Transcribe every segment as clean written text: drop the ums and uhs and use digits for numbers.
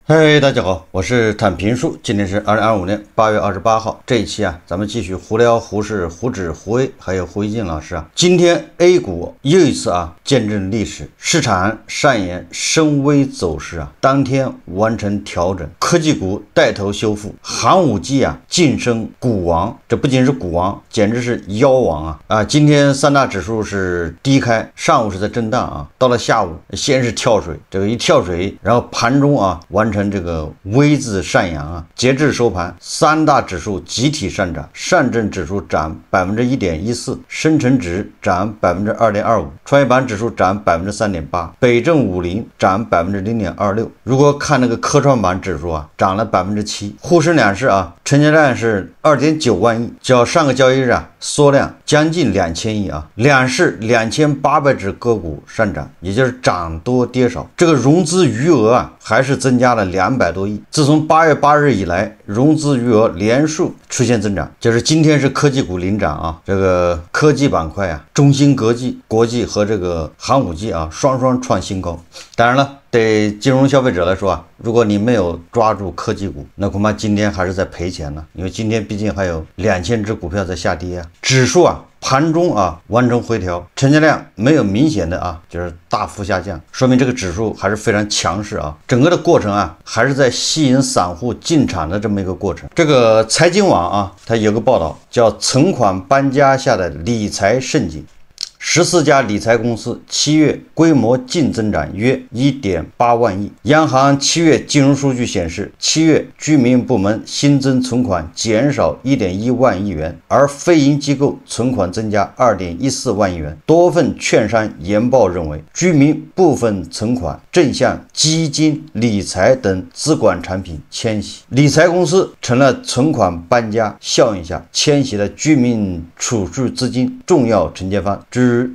嗨，大家好，我是坦平叔，今天是2025年8月28号。这一期啊，咱们继续胡聊胡适、胡指、胡威，还有胡一静老师啊。今天 A 股又一次啊见证历史，市场上演深 V 走势啊，当天完成调整，科技股带头修复，寒武纪啊晋升股王，这不仅是股王，简直是妖王啊！今天三大指数是低开，上午是在震荡啊，到了下午先是跳水，这个一跳水，然后盘中啊完成这个 V 字上扬啊，截至收盘，三大指数集体上涨，上证指数涨1.14%，深成指涨2.25%，创业板指数涨3.8%，北证50涨0.26%。如果看那个科创板指数啊，涨了7%。沪深两市啊，成交量是2.9万亿，较上个交易日啊缩量将近2000亿啊，两市2800只个股上涨，也就是涨多跌少。这个融资余额啊，还是增加了200多亿。自从8月8日以来，融资余额连续出现增长，就是今天是科技股领涨啊，这个科技板块啊，中芯国际和这个寒武纪啊，双创新高。当然了，对金融消费者来说啊，如果你没有抓住科技股，那恐怕今天还是在赔钱呢，因为今天毕竟还有2000只股票在下跌啊，指数啊盘中啊完成回调，成交量没有明显的啊就是大幅下降，说明这个指数还是非常强势啊。整个的过程啊还是在吸引散户进场的这么一个过程。这个财经网啊，它有个报道叫存款搬家下的理财盛景。14家理财公司7月规模净增长约 1.8 万亿。央行7月金融数据显示，7月居民部门新增存款减少 1.1 万亿元，而非银机构存款增加 2.14 万亿元。多份券商研报认为，居民部分存款正向基金、理财等资管产品迁徙，理财公司成了存款搬家效应下迁徙的居民储蓄资金重要承接方。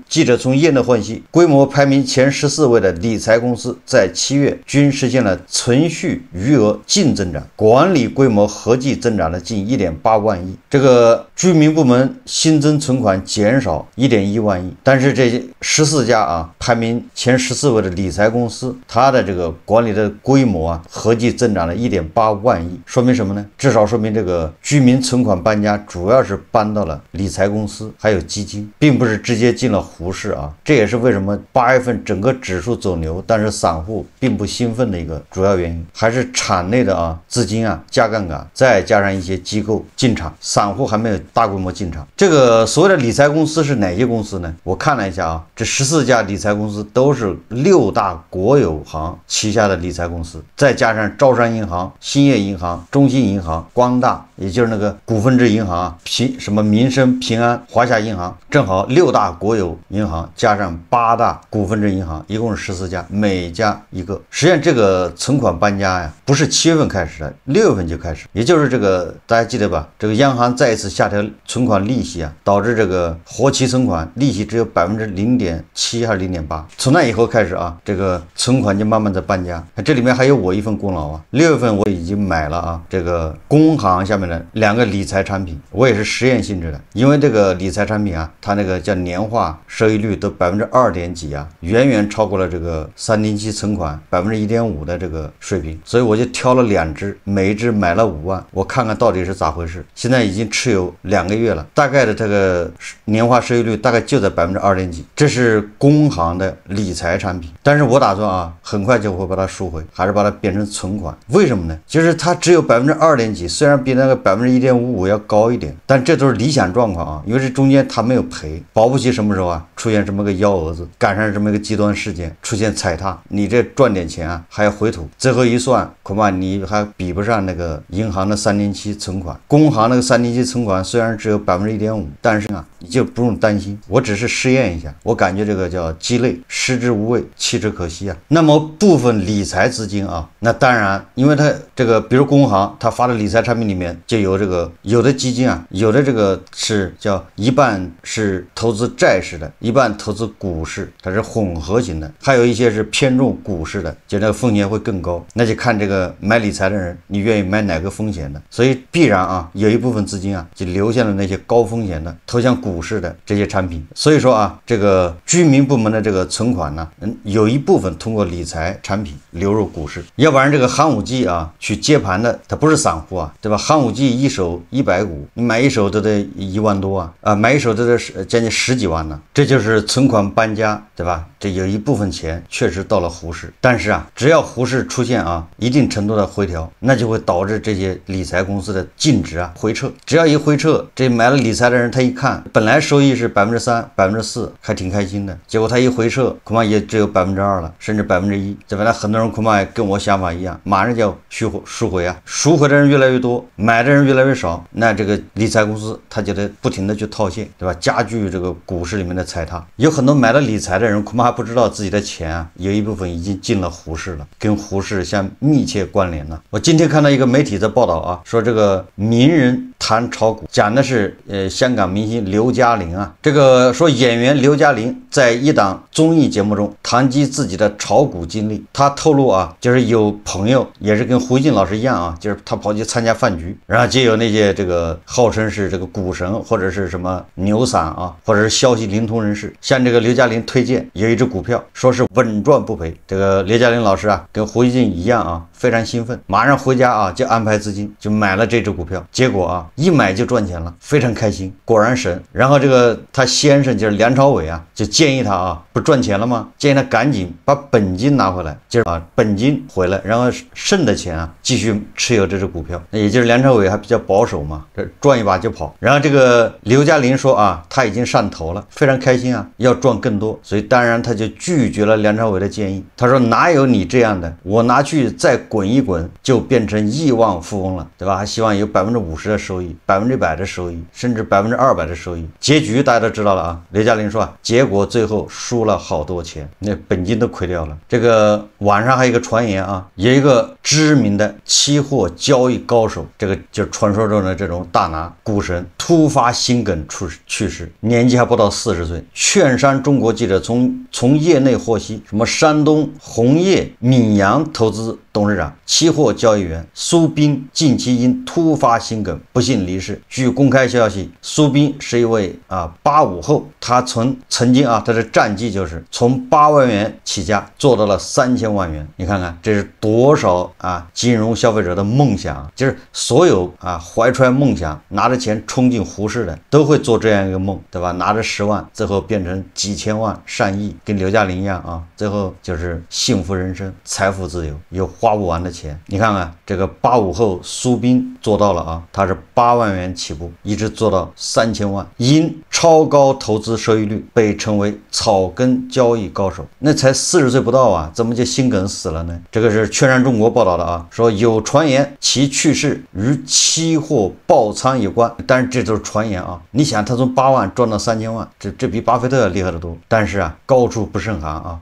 记者从业内分析，规模排名前14位的理财公司在7月均实现了存续余额净增长，管理规模合计增长了近 1.8 万亿。这个居民部门新增存款减少 1.1 万亿，但是这14家啊排名前14位的理财公司，它的这个管理的规模啊合计增长了 1.8 万亿，说明什么呢？至少说明这个居民存款搬家主要是搬到了理财公司还有基金，并不是直接进了胡适啊。这也是为什么8月份整个指数走牛，但是散户并不兴奋的一个主要原因，还是场内的啊资金啊加杠杆，再加上一些机构进场，散户还没有大规模进场。这个所谓的理财公司是哪些公司呢？我看了一下啊，这14家理财公司都是6大国有行旗下的理财公司，再加上招商银行、兴业银行、中信银行、光大，也就是那个股份制银行啊，什么民生、平安、华夏银行，正好6大国有银行加上8大股份制银行，一共是14家，每家一个。实际上这个存款搬家呀，不是7月份开始的，6月份就开始，也就是这个大家记得吧？这个央行再一次下调存款利息啊，导致这个活期存款利息只有 0.7% 还是 0.8%。从那以后开始啊，这个存款就慢慢的搬家。这里面还有我一份功劳啊！6月份我已经买了啊，这个工行下面的2个理财产品，我也是实验性质的，因为这个理财产品啊，它那个叫年化收益率都2%点几啊，远远超过了这个3年期存款1.5%的这个水平，所以我就挑了2只，每一只买了5万，我看看到底是咋回事。现在已经持有2个月了，大概的这个年化收益率大概就在2%点几，这是工行的理财产品。但是我打算啊，很快就会把它赎回，还是把它变成存款。为什么呢？就是它只有2%点几，虽然比那个1.55%要高一点，但这都是理想状况啊，因为这中间它没有赔，保不齐什么时候啊出现这么个幺蛾子，赶上这么一个极端事件，出现踩踏，你这赚点钱啊还要回吐，最后一算，恐怕你还比不上那个银行的3年期存款。工行那个3年期存款虽然只有1.5%，但是啊你就不用担心，我只是试验一下，我感觉这个叫鸡肋，食之无味，弃之可惜啊。那么部分理财资金啊，那当然因为它这个比如工行它发的理财产品里面就有这个有的基金啊，有的这个是叫一半是投资债市的，一半投资股市，它是混合型的，还有一些是偏重股市的，就那个风险会更高。那就看这个买理财的人，你愿意买哪个风险的。所以必然啊，有一部分资金啊，就流向了那些高风险的，投向股市的这些产品。所以说啊，这个居民部门的这个存款呢，有一部分通过理财产品流入股市，要不然这个寒武纪啊去接盘的，他不是散户啊，对吧？寒武纪一手100股，你买一手都得1万多啊，买一手都得将近10几万呢，这就是存款搬家，对吧？这有一部分钱确实到了胡适，但是啊，只要胡适出现啊一定程度的回调，那就会导致这些理财公司的净值啊回撤。只要一回撤，这买了理财的人他一看，本来收益是3%、4%，还挺开心的，结果他一回撤，恐怕也只有2%了，甚至1%，对吧？那很多人恐怕也跟我想法一样，马上就要赎回啊，赎回的人越来越多，买的人越来越少，那这个理财公司他就得不停的去套现，对吧？加剧这个股市里面的踩踏。有很多买了理财的人恐怕还不知道自己的钱啊，有一部分已经进了胡适了，跟胡适相密切关联了。我今天看到一个媒体在报道啊，说这个名人谈炒股，讲的是香港明星刘嘉玲啊，这个说演员刘嘉玲在一档综艺节目中谈及自己的炒股经历，他透露啊，就是有朋友也是跟胡锡进老师一样啊，就是他跑去参加饭局，然后就有那些这个号称是这个股神或者是什么牛散啊，或者是消息灵通人士，向这个刘嘉玲推荐有一只股票，说是稳赚不赔。这个刘嘉玲老师啊，跟胡锡进一样啊，非常兴奋，马上回家啊就安排资金就买了这只股票，结果啊一买就赚钱了，非常开心，果然神。然后这个他先生就是梁朝伟啊，就建议他啊，不赚钱了吗？建议他赶紧把本金拿回来，就是把本金回来，然后剩的钱啊继续持有这只股票。那也就是梁朝伟还比较保守嘛，这赚一把就跑。然后这个刘嘉玲说啊，他已经上头了，非常开心啊，要赚更多，所以当然他就拒绝了梁朝伟的建议。他说哪有你这样的，我拿去再滚一滚就变成亿万富翁了，对吧？还希望有50%的收益，100%的收益，甚至200%的收益。结局大家都知道了啊，刘嘉玲说啊，结果最后输了好多钱，那本金都亏掉了。这个网上还有一个传言啊，有一个知名的期货交易高手，这个就是传说中的这种大拿股神，突发心梗去世，年纪还不到40岁。券商中国记者从业内获悉，什么山东红叶闽阳投资董事长、期货交易员苏斌近期因突发心梗不幸离世。据公开消息，苏斌是一位85后，他曾经啊，他的战绩就是从8万元起家做到了3000万元。你看看这是多少啊金融消费者的梦想，就是所有啊怀揣梦想拿着钱冲进胡适的都会做这样一个梦，对吧？拿着10万最后变成几千万上亿，跟刘嘉玲一样啊，最后就是幸福人生，财富自由，有花不完的钱。你看看这个85后苏斌做到了啊，他是8万元起步，一直做到3000万，因超高投资收益率被称为草根交易高手。那才40岁不到啊，怎么就心梗死了呢？这个是券商中国报道的啊，说有传言其去世与期货爆仓有关，但是这都是传言啊。你想他从8万赚到3000万，这比巴菲特要厉害得多。但是啊，高处不胜寒啊，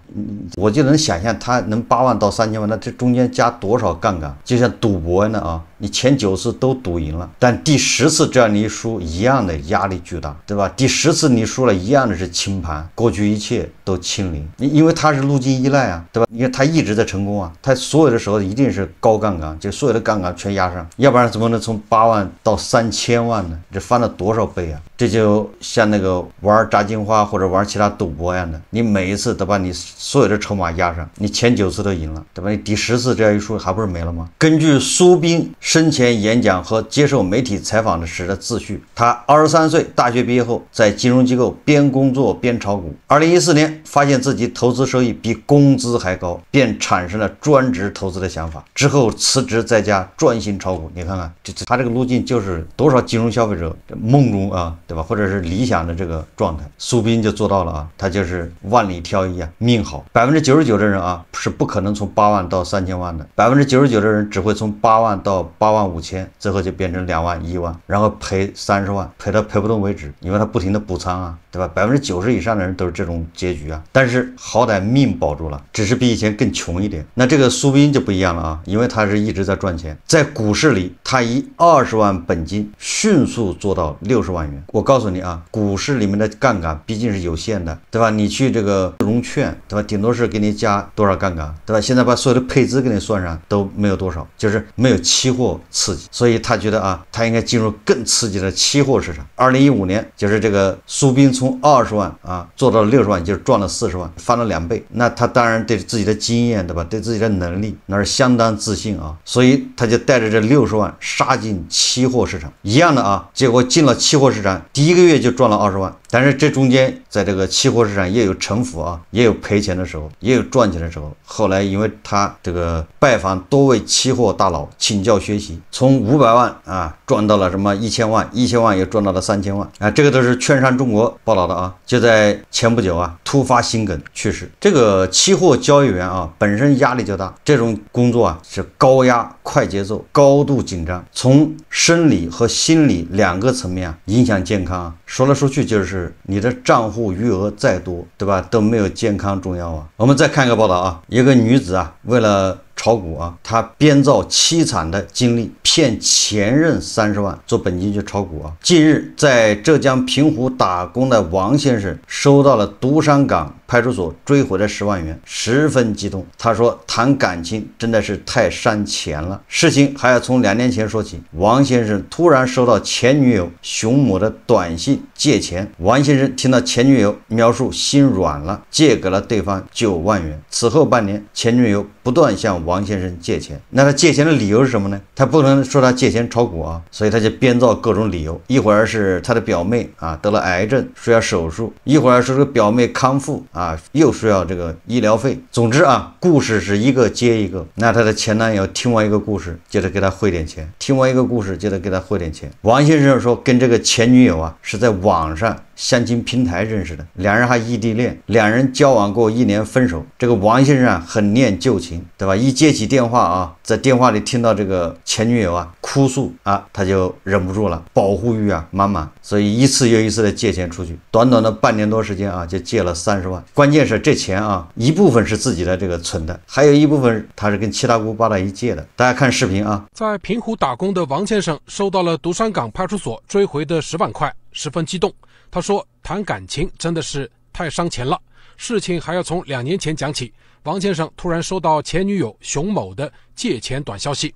我就能想象他能8万到3000万，那这中间加多少杠杆，就像赌博一样的啊。你前9次都赌赢了，但第10次只要你一输，一样的压力巨大，对吧？第10次你输了，一样的是清盘，过去一切都清零。因为他是路径依赖啊，对吧？你看他一直在成功啊，他所有的时候一定是高杠杆，就所有的杠杆全压上，要不然怎么能从8万到3000万呢？这翻了多少倍啊？这就像那个玩炸金花或者玩其他赌博一样的，你每一次都把你所有的筹码压上，你前9次都赢了，对吧？你第10次这样一输，还不是没了吗？根据苏斌生前演讲和接受媒体采访时的自序，他23岁大学毕业后，在金融机构边工作边炒股。2014年发现自己投资收益比工资还高，便产生了专职投资的想法。之后辞职在家专心炒股。你看看，他这个路径就是多少金融消费者梦中啊，对吧？或者是理想的这个状态，苏斌就做到了啊，他就是万里挑一啊，命好。99%的人啊是不可能从8万到3000万的，99%的人只会从8万到85000，最后就变成2万、1万，然后赔30万，赔到赔不动为止，因为他不停的补仓啊，对吧？90%以上的人都是这种结局啊。但是好歹命保住了，只是比以前更穷一点。那这个苏斌就不一样了啊，因为他是一直在赚钱，在股市里他以20万本金迅速做到60万元。我告诉你啊，股市里面的杠杆毕竟是有限的，对吧？你去这个融券，对吧？顶多是给你加多少杠杆，对吧？现在把所有的配资给你算上都没有多少，就是没有期货刺激，所以他觉得啊，他应该进入更刺激的期货市场。2015年就是这个苏斌从20万啊做到了60万，就是赚了40万，翻了2倍。那他当然对自己的经验，对吧？对自己的能力那是相当自信啊，所以他就带着这60万杀进期货市场，一样的啊，结果进了期货市场，第1个月就赚了20万。但是这中间在这个期货市场也有沉浮啊，也有赔钱的时候，也有赚钱的时候。后来因为他这个拜访多位期货大佬请教学习，从500万啊赚到了什么1000万，1000万也赚到了3000万啊，这个都是券商中国报道的啊。就在前不久啊，突发心梗去世。这个期货交易员啊本身压力就大，这种工作啊是高压、快节奏、高度紧张，从生理和心理2个层面啊影响健康啊。说来说去就是你的账户余额再多，对吧，都没有健康重要啊。我们再看一个报道啊，一个女子啊为了炒股啊，他编造凄惨的经历，骗前任30万做本金去炒股啊。近日，在浙江平湖打工的王先生收到了独山港派出所追回的10万元，十分激动。他说：“谈感情真的是太伤钱了。”事情还要从2年前说起。王先生突然收到前女友熊某的短信借钱，王先生听到前女友描述，心软了，借给了对方9万元。此后半年，前女友不断向王先生借钱。那他借钱的理由是什么呢？他不能说他借钱炒股啊，所以他就编造各种理由。一会儿是他的表妹啊得了癌症需要手术，一会儿是这个表妹康复啊又需要这个医疗费。总之啊，故事是一个接一个。那他的前男友听完一个故事，就得给他汇点钱，听完一个故事就得给他汇点钱。王先生说，跟这个前女友啊是在网上相亲平台认识的，两人还异地恋，两人交往过1年分手。这个王先生啊很念旧情，对吧？一接起电话啊，在电话里听到这个前女友啊哭诉啊，他就忍不住了，保护欲啊满满，所以一次又一次的借钱出去，短短的半年多时间啊，就借了30万。关键是这钱啊，一部分是自己的这个存的，还有一部分他是跟七大姑八大姨借的。大家看视频啊。在平湖打工的王先生收到了独山港派出所追回的10万块，十分激动。他说，谈感情真的是太伤钱了。事情还要从2年前讲起。王先生突然收到前女友熊某的借钱短消息。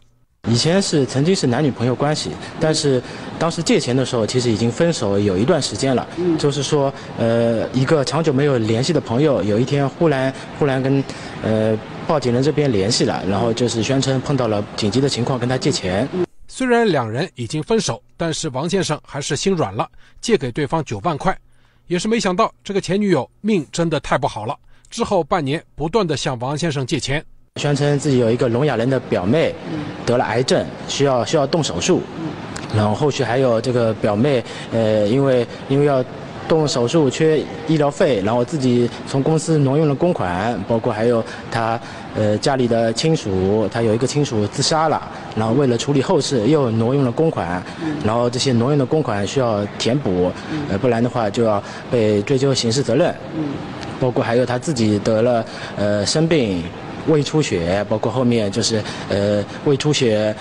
以前曾经是男女朋友关系，但是当时借钱的时候其实已经分手有一段时间了。就是说一个长久没有联系的朋友，有一天忽然跟报警人这边联系了，然后就是宣称碰到了紧急的情况，跟他借钱。虽然2人已经分手，但是王先生还是心软了，借给对方9万块。也是没想到这个前女友命真的太不好了，之后半年不断的向王先生借钱，宣称自己有一个聋哑人的表妹得了癌症，需要动手术，然后后续还有这个表妹因为要动手术缺医疗费，然后自己从公司挪用了公款，包括还有他家里的亲属，他有一个亲属自杀了，然后为了处理后事又挪用了公款，然后这些挪用的公款需要填补，不然的话就要被追究刑事责任。包括还有他自己得了生病胃出血，包括后面就是胃出血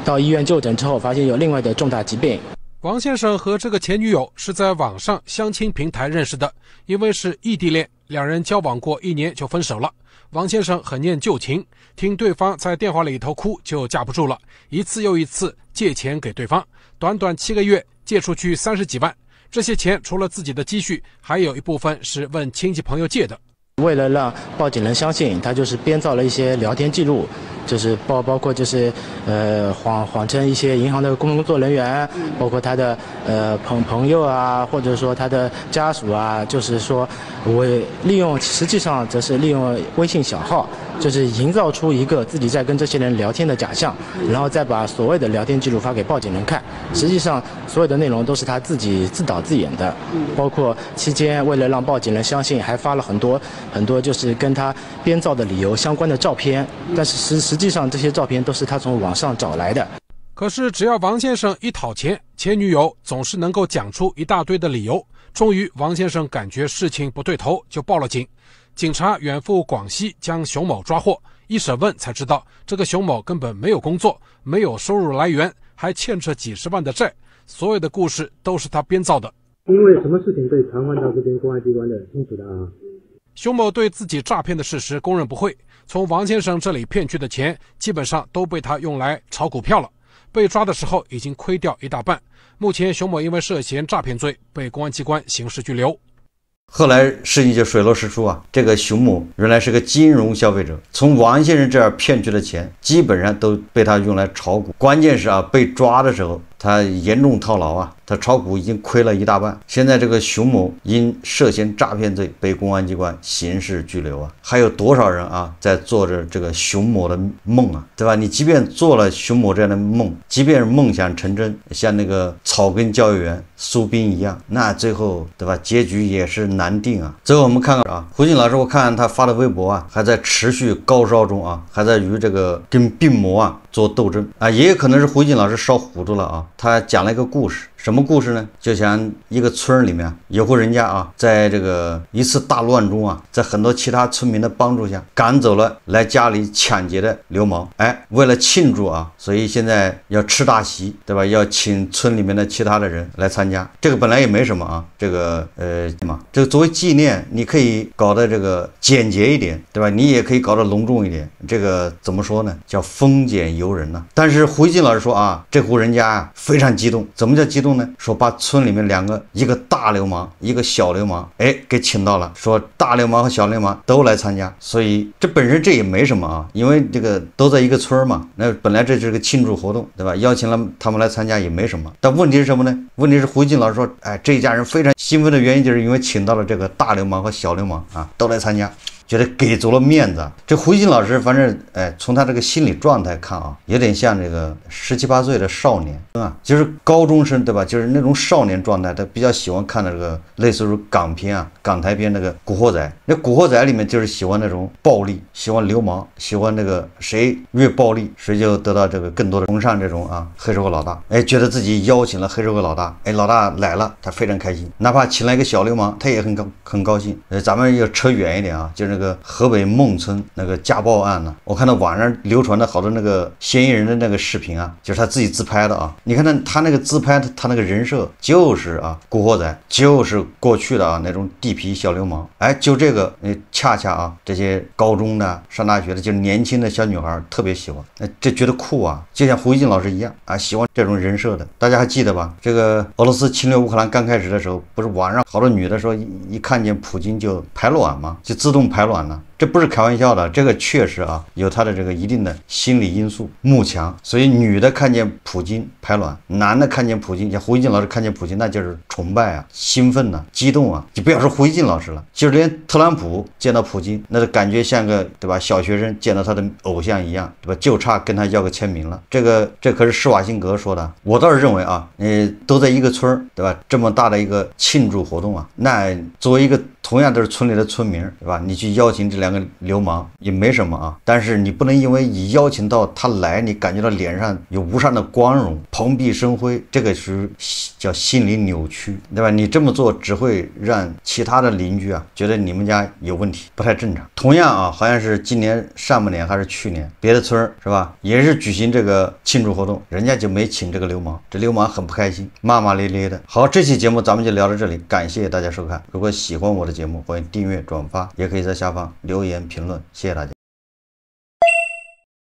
到医院就诊之后发现有另外的重大疾病。王先生和这个前女友是在网上相亲平台认识的，因为是异地恋，两人交往过1年就分手了。王先生很念旧情，听对方在电话里头哭就架不住了，一次又一次借钱给对方，短短7个月借出去30几万。这些钱除了自己的积蓄，还有一部分是问亲戚朋友借的。为了让报警人相信，他就是编造了一些聊天记录，就是包括就是谎称一些银行的工作人员，包括他的朋友啊，或者说他的家属啊，就是说我实际上则是利用微信小号，就是营造出一个自己在跟这些人聊天的假象，然后再把所谓的聊天记录发给报警人看。实际上所有的内容都是他自己自导自演的，包括期间为了让报警人相信，还发了很多就是跟他编造的理由相关的照片，但是实际上这些照片都是他从网上找来的。可是只要王先生一讨钱，前女友总是能够讲出一大堆的理由。终于王先生感觉事情不对头，就报了警。警察远赴广西将熊某抓获，一审问才知道这个熊某根本没有工作，没有收入来源，还欠着几十万的债，所有的故事都是他编造的。因为什么事情被传唤到这边公安机关的，清楚的啊。熊某对自己诈骗的事实供认不讳，从王先生这里骗去的钱基本上都被他用来炒股票了，被抓的时候已经亏掉一大半。目前熊某因为涉嫌诈骗罪被公安机关刑事拘留。后来事情就水落石出啊，这个熊某原来是个金融消费者，从王先生这儿骗去的钱基本上都被他用来炒股，关键是啊，被抓的时候他严重套牢啊，他炒股已经亏了一大半。现在这个熊某因涉嫌诈骗罪被公安机关刑事拘留啊。还有多少人啊在做着这个熊某的梦啊，对吧？你即便做了熊某这样的梦，即便是梦想成真，像那个草根教育员苏斌一样，那最后对吧，结局也是难定啊。最后我们看看啊，胡静老师，我看他发的微博啊，还在持续高烧中啊，还在与这个跟病魔啊做斗争啊，也有可能是胡静老师烧糊涂了啊。他讲了一个故事，什么故事呢？就像一个村里面有户人家啊，在这个一次大乱中啊，在很多其他村民的帮助下，赶走了来家里抢劫的流氓。为了庆祝啊，所以现在要吃大席，对吧？要请村里面的其他的人来参加。这个本来也没什么啊，这个这个作为纪念，你可以搞得这个简洁一点，对吧？你也可以搞得隆重一点。这个怎么说呢？叫丰俭由人呐。但是胡一金老师说啊，这户人家啊非常激动。怎么叫激动呢？说把村里面一个大流氓，一个小流氓，给请到了，说大流氓和小流氓都来参加。所以这本身这也没什么啊，因为这个都在一个村嘛，那本来这是个庆祝活动，对吧？邀请了他们来参加也没什么。但问题是什么呢？问题是胡一金老师说，这一家人非常兴奋的原因就是因为请到了这个大流氓和小流氓啊，都来参加。觉得给足了面子。这胡一金老师，反正从他这个心理状态看啊，有点像这个17、18岁的少年啊，就是高中生，对吧？就是那种少年状态，他比较喜欢看的这个类似于港片啊、港台片那个《古惑仔》。那《古惑仔》里面就是喜欢那种暴力，喜欢流氓，喜欢那个谁越暴力，谁就得到这个更多的崇尚这种啊黑社会老大。觉得自己邀请了黑社会老大，老大来了，他非常开心。哪怕请来一个小流氓，他也很高兴。咱们要扯远一点啊，就是那个河北孟村那个家暴案呢，我看到网上流传的好多那个嫌疑人的那个视频啊，就是他自己自拍的啊。你看他那个自拍，他那个人设就是啊古惑仔，就是过去的啊那种地痞小流氓。就这个恰恰啊这些高中的上大学的就是年轻的小女孩特别喜欢，这觉得酷啊，就像胡一静老师一样啊，喜欢这种人设的。大家还记得吧？这个俄罗斯侵略乌克兰刚开始的时候，不是网上好多女的说一看见普京就排卵嘛，就自动排卵了。这不是开玩笑的，这个确实啊有它的这个一定的心理因素，慕强。所以女的看见普京排卵，男的看见普京，像胡一静老师看见普京，那就是崇拜啊、兴奋啊、激动啊。就不要说胡一静老师了，就是连特朗普见到普京，那就感觉像个对吧小学生见到他的偶像一样，对吧？就差跟他要个签名了。这可是施瓦辛格说的。我倒是认为啊，都在一个村，对吧？这么大的一个庆祝活动啊，那作为一个同样都是村里的村民，对吧？你去邀请这两个流氓也没什么啊，但是你不能因为你邀请到他来，你感觉到脸上有无上的光荣、蓬荜生辉，这个是叫心理扭曲，对吧？你这么做只会让其他的邻居啊觉得你们家有问题，不太正常。同样啊，好像是今年上半年还是去年，别的村是吧，也是举行这个庆祝活动，人家就没请这个流氓，这流氓很不开心，骂骂咧咧的。好，这期节目咱们就聊到这里，感谢大家收看。如果喜欢我的节目，欢迎订阅、转发，也可以在下方留言评论，谢谢大家。